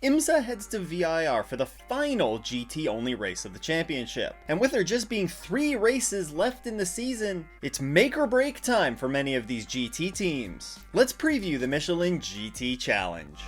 IMSA heads to VIR for the final GT-only race of the championship. And with there just being 3 races left in the season, it's make or break time for many of these GT teams. Let's preview the Michelin GT Challenge.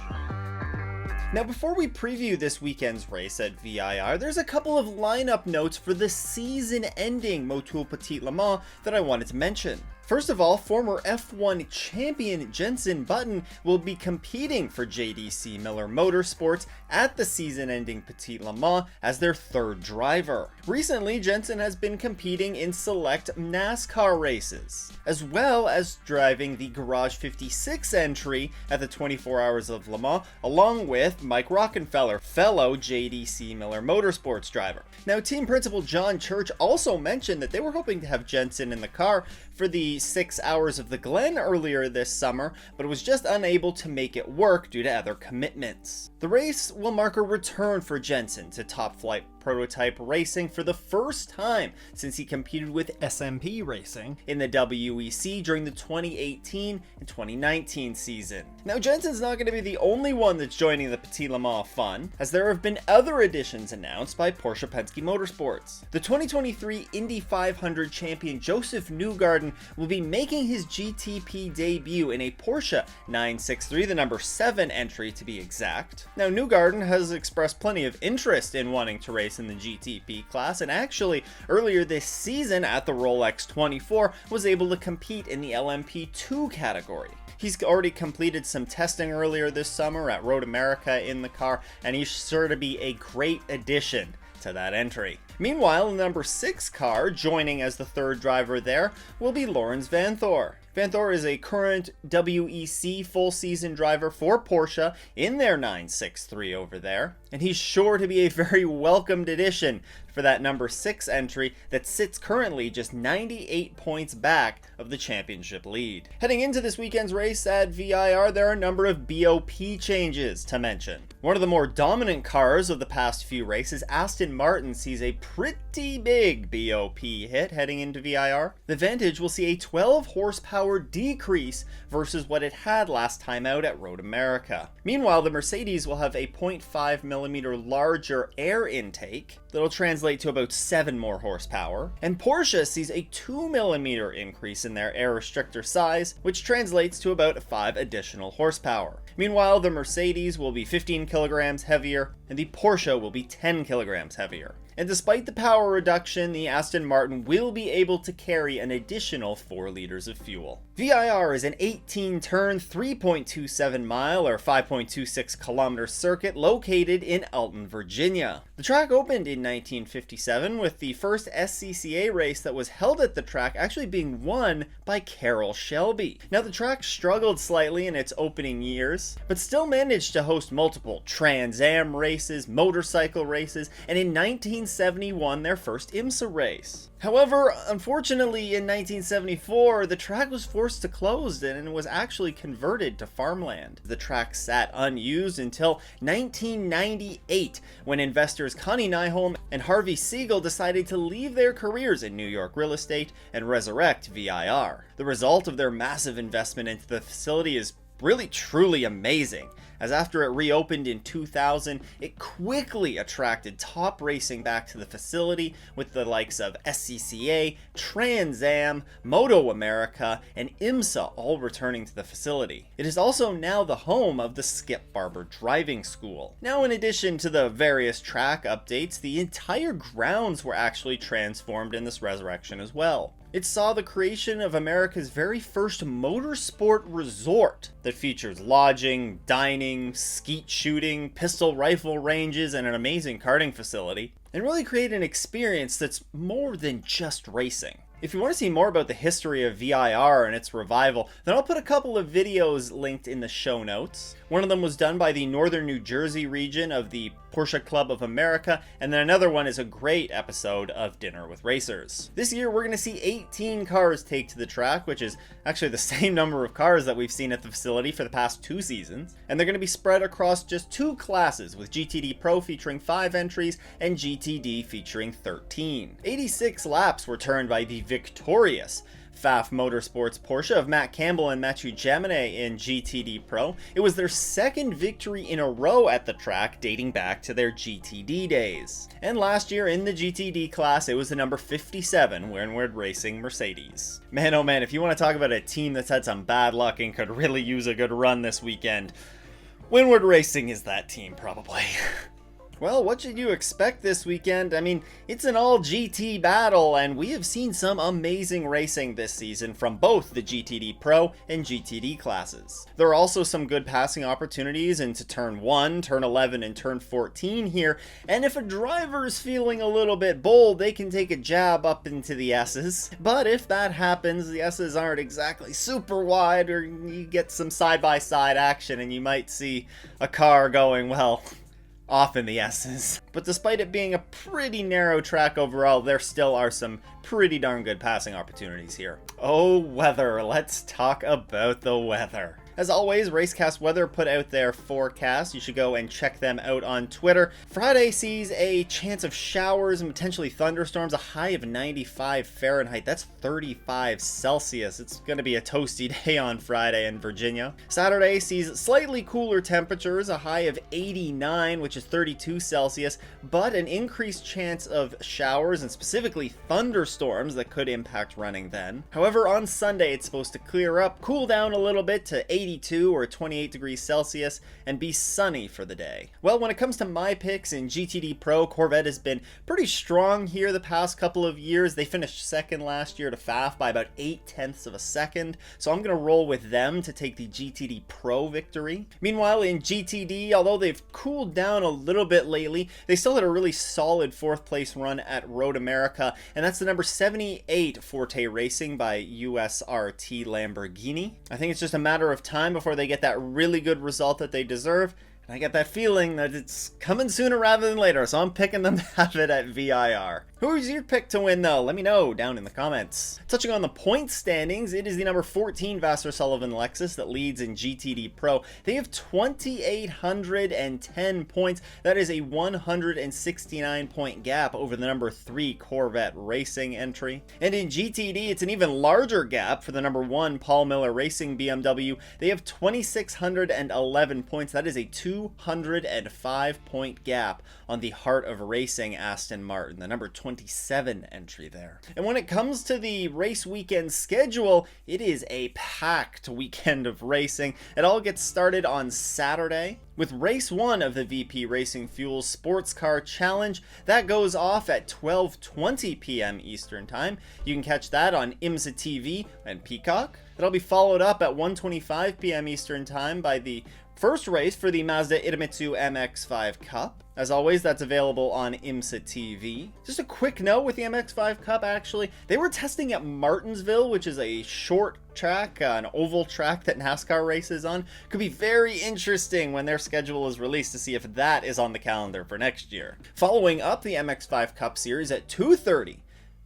Now before we preview this weekend's race at VIR, there's a couple of lineup notes for the season-ending Motul Petit Le Mans that I wanted to mention. First of all, former F1 champion Jenson Button will be competing for JDC Miller Motorsports at the season-ending Petit Le Mans as their 3rd driver. Recently, Jenson has been competing in select NASCAR races, as well as driving the Garage 56 entry at the 24 Hours of Le Mans, along with Mike Rockenfeller, fellow JDC Miller Motorsports driver. Now, team principal John Church also mentioned that they were hoping to have Jenson in the car for the 6 Hours of the Glen earlier this summer, but was just unable to make it work due to other commitments. The race will mark a return for Jenson to top flight prototype racing for the first time since he competed with SMP Racing in the WEC during the 2018 and 2019 season. Now, Jenson's not going to be the only one that's joining the Petit Le Mans fun, as there have been other additions announced by Porsche Penske Motorsports. The 2023 Indy 500 champion Josef Newgarden will be making his GTP debut in a Porsche 963, the number 7 entry to be exact. Now, Newgarden has expressed plenty of interest in wanting to race in the GTP class, and actually earlier this season at the Rolex 24 was able to compete in the LMP2 category. He's already completed some testing earlier this summer at Road America in the car, and he's sure to be a great addition to that entry. Meanwhile, the number 6 car, joining as the 3rd driver there, will be Laurens Vanthoor. Vanthoor is a current WEC full season driver for Porsche in their 963 over there, and he's sure to be a very welcomed addition for that number 6 entry that sits currently just 98 points back of the championship lead. Heading into this weekend's race at VIR, there are a number of BOP changes to mention. One of the more dominant cars of the past few races, Aston Martin, sees a pretty big BOP hit heading into VIR. The Vantage will see a 12 horsepower decrease versus what it had last time out at Road America. Meanwhile, the Mercedes will have a 0.5mm larger air intake that'll translate to about 7 more horsepower, and Porsche sees a 2mm increase in their air restrictor size, which translates to about 5 additional horsepower. Meanwhile, the Mercedes will be 15 kilograms heavier, and the Porsche will be 10 kilograms heavier. And despite the power reduction, the Aston Martin will be able to carry an additional 4 liters of fuel. VIR is an 18-turn, 3.27 mile or 5.26 kilometer circuit located in Alton, Virginia. The track opened in 1957 with the first SCCA race that was held at the track actually being won by Carroll Shelby. Now, the track struggled slightly in its opening years, but still managed to host multiple Trans Am races, motorcycle races, and in 1971 their first IMSA race. However, unfortunately in 1974, the track was forced to close and was actually converted to farmland. The track sat unused until 1998, when investors Connie Nyholm and Harvey Siegel decided to leave their careers in New York real estate and resurrect VIR. The result of their massive investment into the facility is really truly amazing, as after it reopened in 2000, it quickly attracted top racing back to the facility with the likes of SCCA, Trans Am, Moto America, and IMSA all returning to the facility. It is also now the home of the Skip Barber Driving School. Now, in addition to the various track updates, the entire grounds were actually transformed in this resurrection as well. It saw the creation of America's very first motorsport resort that features lodging, dining, skeet shooting, pistol rifle ranges, and an amazing karting facility, and really create an experience that's more than just racing. If you want to see more about the history of VIR and its revival, then I'll put a couple of videos linked in the show notes. One of them was done by the Northern New Jersey region of the Porsche Club of America, and then another one is a great episode of Dinner with Racers. This year we're going to see 18 cars take to the track, which is actually the same number of cars that we've seen at the facility for the past 2 seasons, and they're going to be spread across just 2 classes, with GTD Pro featuring 5 entries and GTD featuring 13. 86 laps were turned by the victorious Pfaff Motorsports Porsche of Matt Campbell and Mathieu Jamey in GTD Pro. It was their second victory in a row at the track, dating back to their GTD days. And last year in the GTD class, it was the number 57 Windward Racing Mercedes. Man, oh man, if you want to talk about a team that's had some bad luck and could really use a good run this weekend, Windward Racing is that team, probably. Well, what should you expect this weekend? I mean, it's an all-GT battle, and we have seen some amazing racing this season from both the GTD Pro and GTD classes. There are also some good passing opportunities into Turn 1, Turn 11, and Turn 14 here, and if a driver's feeling a little bit bold, they can take a jab up into the S's. But if that happens, the S's aren't exactly super wide, or you get some side-by-side action, and you might see a car going, well, off in the S's. But despite it being a pretty narrow track overall, there still are some pretty darn good passing opportunities here. Oh, weather. Let's talk about the weather. As always, Racecast Weather put out their forecast. You should go and check them out on Twitter. Friday sees a chance of showers and potentially thunderstorms, a high of 95 Fahrenheit. That's 35 Celsius. It's going to be a toasty day on Friday in Virginia. Saturday sees slightly cooler temperatures, a high of 89, which is 32 Celsius, but an increased chance of showers and specifically thunderstorms that could impact running then. However, on Sunday, it's supposed to clear up, cool down a little bit to 82 or 28 degrees Celsius, and be sunny for the day. Well, when it comes to my picks in GTD Pro, Corvette has been pretty strong here the past couple of years. They finished second last year to Pfaff by about 0.8 of a second, so I'm going to roll with them to take the GTD Pro victory. Meanwhile, in GTD, although they've cooled down a little bit lately, they still had a really solid 4th place run at Road America, and that's the number 78 Forte Racing by USRT Lamborghini. I think it's just a matter of time before they get that really good result that they deserve, and I get that feeling that it's coming sooner rather than later, so I'm picking them to have it at VIR. Who's your pick to win, though? Let me know down in the comments. Touching on the point standings, it is the number 14 Vassar Sullivan Lexus that leads in GTD Pro. They have 2,810 points. That is a 169-point gap over the number 3 Corvette Racing entry. And in GTD, it's an even larger gap for the number 1 Paul Miller Racing BMW. They have 2,611 points. That is a 205-point gap on the Heart of Racing Aston Martin, the number 27 entry there. And when it comes to the race weekend schedule, it is a packed weekend of racing. It all gets started on Saturday with race 1 of the VP Racing Fuels Sports Car Challenge. That goes off at 12:20 p.m. Eastern Time. You can catch that on IMSA TV and Peacock. That'll be followed up at 1:25 p.m. Eastern Time by the first race for the Mazda Idemitsu MX-5 Cup. As always, that's available on IMSA TV. Just a quick note with the MX-5 Cup, actually, they were testing at Martinsville, which is a short track, an oval track that NASCAR races on. Could be very interesting when their schedule is released to see if that is on the calendar for next year. Following up the MX-5 Cup Series at 2:30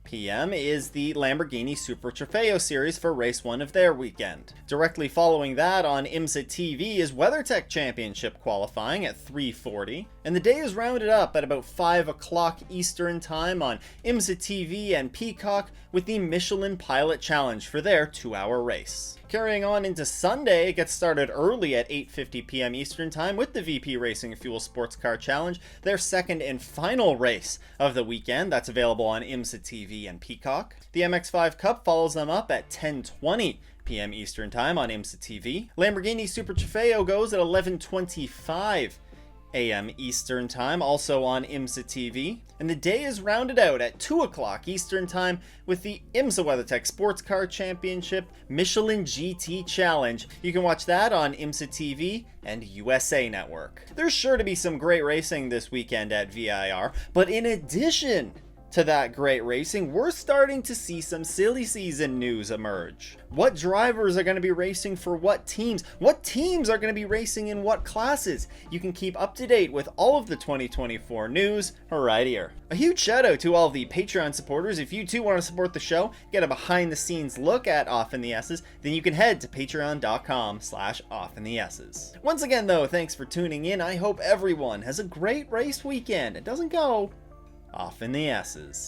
p.m. is the Lamborghini Super Trofeo Series for race 1 of their weekend. Directly following that on IMSA TV is WeatherTech Championship qualifying at 3:40, and the day is rounded up at about 5 o'clock Eastern Time on IMSA TV and Peacock with the Michelin Pilot Challenge for their 2-hour race. Carrying on into Sunday, it gets started early at 8:50 p.m. Eastern Time with the VP Racing Fuel Sports Car Challenge, their second and final race of the weekend. That's available on IMSA TV and Peacock. The MX-5 Cup follows them up at 10:20 p.m. Eastern Time on IMSA TV. Lamborghini Super Trofeo goes at 11:25 a.m. Eastern Time, also on IMSA TV. And the day is rounded out at 2 o'clock Eastern Time with the IMSA WeatherTech Sports Car Championship Michelin GT Challenge. You can watch that on IMSA TV and USA Network. There's sure to be some great racing this weekend at VIR, but in addition to that great racing, we're starting to see some silly season news emerge. What drivers are going to be racing for what teams? What teams are going to be racing in what classes? You can keep up to date with all of the 2024 news right here. A huge shout out to all the Patreon supporters. If you too want to support the show, get a behind the scenes look at Off in the S's, then you can head to patreon.com/offintheS's. Once again though, thanks for tuning in. I hope everyone has a great race weekend. It doesn't go off in the S's.